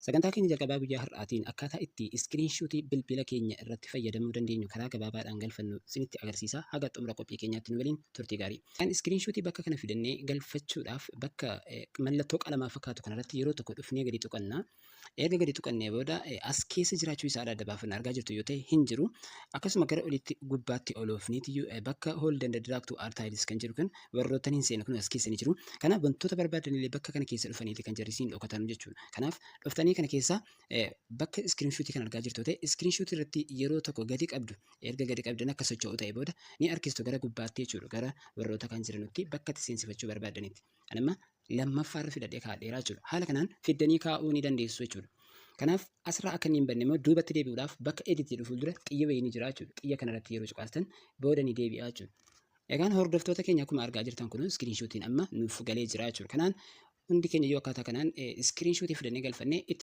Sagantaa keenya jalqabaa guyyaa har'aatiin akkaataa itti iskiriinshuutii bilbila keenya irratti fayyadamuu dandeenyu karaa gabaabaadhaan galfannu isinitti agarsiisa. Haga xumura qophii keenyaatti nu waliin turtii gaarii. Kan iskiriinshuutii bakka kana fidannee galfachuudhaaf bakka mallattoo qalamaa fakkaatu kanarratti yeroo tokko dhufnee gadi tuqanna. Erga gadi tuqannee booda as keessa jiraachuu isaa adda baafanna argaa jirtu yoo ta'e hin jiru. Akkasuma gara olitti gubbaatti oloofniitiyyuu bakka hold and drag to archives kan jedhu kun warroottan hin seenne kun as keessa ni jiru. Kanaaf wantoota barbaadanillee bakka kana keessa dhufaniiti kan jarrisiin dhokatan jechuudha. Kanaaf dhuftanii kana keessa bakka iskiriinshuutii kan argaa jirtu ta'e iskiriinshuutii irratti yeroo tokko gadi qabdu erga gadi qabdan akka socho'u ta'e booda ni harkistu gara gubbaatti jechuudha gara warroota kan jiranutti bakka itti seensifachuu barbaadanitti. Anamma lammaffaarra fidadhee kaa'adheeraa jechuudha. Haala kanaan fiddanii kaa'uu ni dandeessu jechuudha. Kanaaf asirraa akka hin banne immoo duubatti deebi'uudhaaf bakka edit jedhu fuuldura xiyya wayii ni jira jechuudha. Xiyya kanarratti yeroo cuqaastan booda ni deebi'a jechuudha. Egaan hordoftoota keenya akkuma argaa jirtan kun iskiriinshuutiin amma nuuf galee jira jechuudha. Kanaan hundi keenya yoo akkaataa kanaan iskiriinshuutii fidannee galfannee itti